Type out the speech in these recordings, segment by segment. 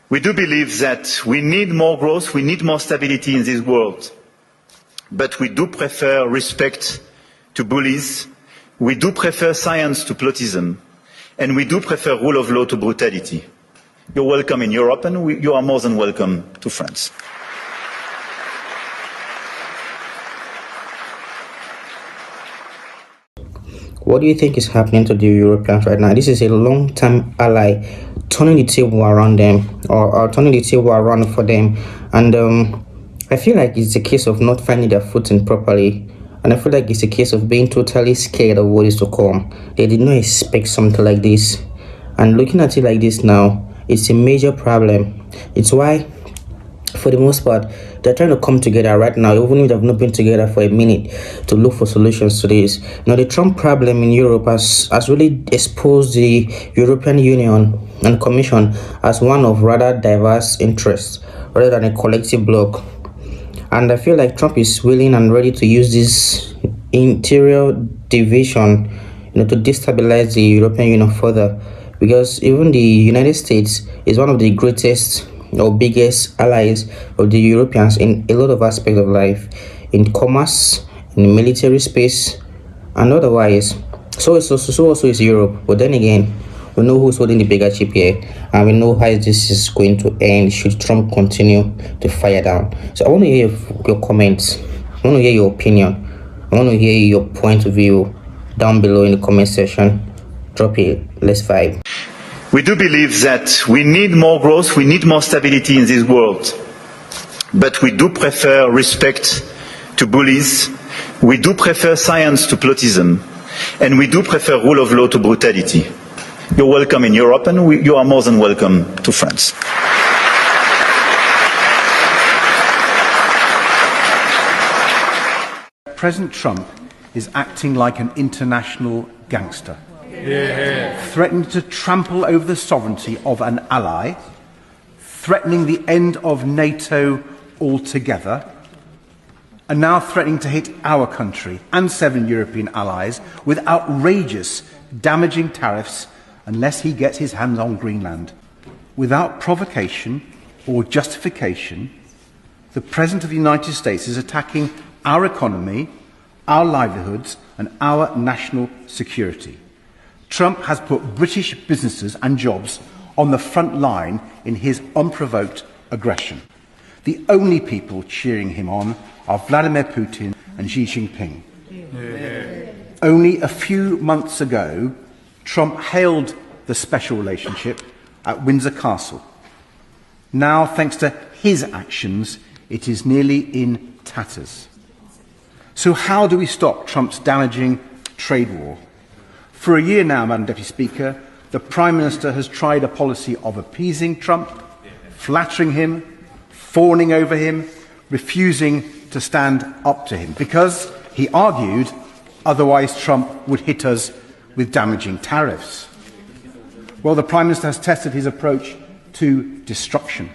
We do believe that we need more growth, we need more stability in this world. But we do prefer respect to bullies, we do prefer science to plotism, and we do prefer rule of law to brutality. You're welcome in Europe, and you are more than welcome to France. What do you think is happening to the Europeans right now? This is a long-term ally turning the table around them, or turning the table around for them. And I feel like it's a case of not finding their footing properly. And I feel like it's a case of being totally scared of what is to come. They did not expect something like this. And looking at it like this now, it's a major problem. It's why, for the most part, they're trying to come together right now, even if they've not been together for a minute, to look for solutions to this. Now, the Trump problem in Europe has really exposed the European Union and Commission as one of rather diverse interests rather than a collective bloc. And I feel like Trump is willing and ready to use this interior division, to destabilize the European Union further, because even the United States is one of the greatest or biggest allies of the Europeans in a lot of aspects of life, in commerce, in the military space, and otherwise. So also is Europe. But then again, we know who's holding the bigger chip here, and we know how this is going to end should Trump continue to fire down. So I want to hear your comments. I want to hear your opinion. I want to hear your point of view down below in the comment section. Drop it. Let's vibe. We do believe that we need more growth, we need more stability in this world. But we do prefer respect to bullies, we do prefer science to plotism, and we do prefer rule of law to brutality. You're welcome in Europe, and you are more than welcome to France. President Trump is acting like an international gangster. Threatening to trample over the sovereignty of an ally, threatening the end of NATO altogether, and now threatening to hit our country and 7 European allies with outrageous, damaging tariffs unless he gets his hands on Greenland. Without provocation or justification, the President of the United States is attacking our economy, our livelihoods, and our national security. Trump has put British businesses and jobs on the front line in his unprovoked aggression. The only people cheering him on are Vladimir Putin and Xi Jinping. Only a few months ago, Trump hailed the special relationship at Windsor Castle. Now, thanks to his actions, it is nearly in tatters. So how do we stop Trump's damaging trade war? For a year now, Madam Deputy Speaker, the Prime Minister has tried a policy of appeasing Trump, flattering him, fawning over him, refusing to stand up to him, because, he argued, otherwise Trump would hit us with damaging tariffs. Well, the Prime Minister has tested his approach to destruction.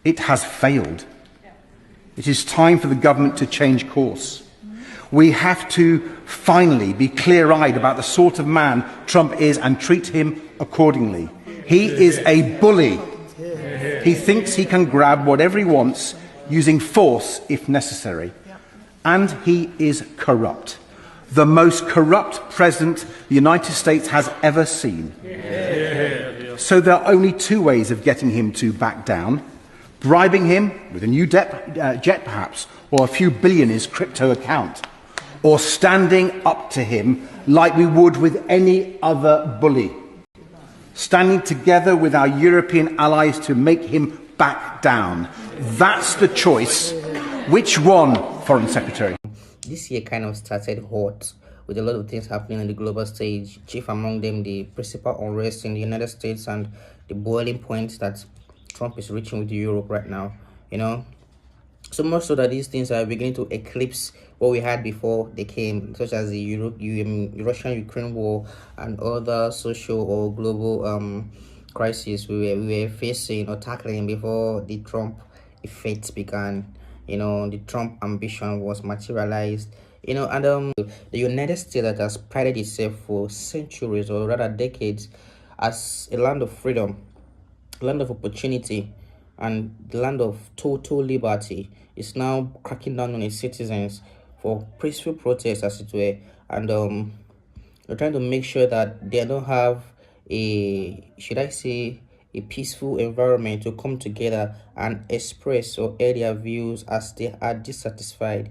It has failed. It is time for the government to change course. We have to finally be clear-eyed about the sort of man Trump is and treat him accordingly. He is a bully. He thinks he can grab whatever he wants, using force if necessary. And he is corrupt. The most corrupt president the United States has ever seen. So there are only 2 ways of getting him to back down: bribing him with a new jet perhaps, or a few billion in his crypto account, or standing up to him like we would with any other bully. Standing together with our European allies to make him back down. That's the choice. Which one, Foreign Secretary? This year kind of started hot, with a lot of things happening on the global stage, chief among them the principal unrest in the United States and the boiling point that Trump is reaching with Europe right now, So much so that these things are beginning to eclipse what we had before they came, such as the Russian-Ukraine war and other social or global crises we were facing or tackling before the Trump effects began. The Trump ambition was materialized. The United States that has prided itself for centuries or rather decades as a land of freedom land of opportunity and the land of total liberty, is now cracking down on its citizens for peaceful protests, as it were, and they're trying to make sure that they don't have a, should I say, a peaceful environment to come together and express or air their views as they are dissatisfied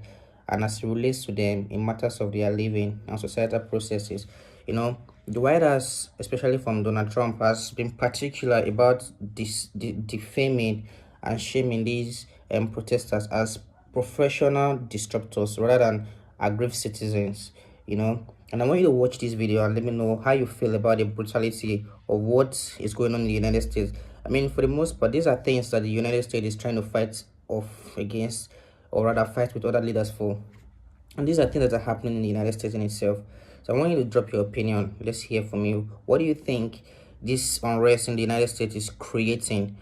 and as it relates to them in matters of their living and societal processes. You know, the White House, especially from Donald Trump, has been particular about this defaming and shaming these protesters as professional disruptors rather than aggrieved citizens. You know, and I want you to watch this video and let me know how you feel about the brutality of what is going on in the United States. I mean, for the most part, these are things that the United States is trying to fight off against, or rather fight with other leaders for. And these are things that are happening in the United States in itself. So I want you to drop your opinion. Let's hear from you. What do you think this unrest in the United States is creating?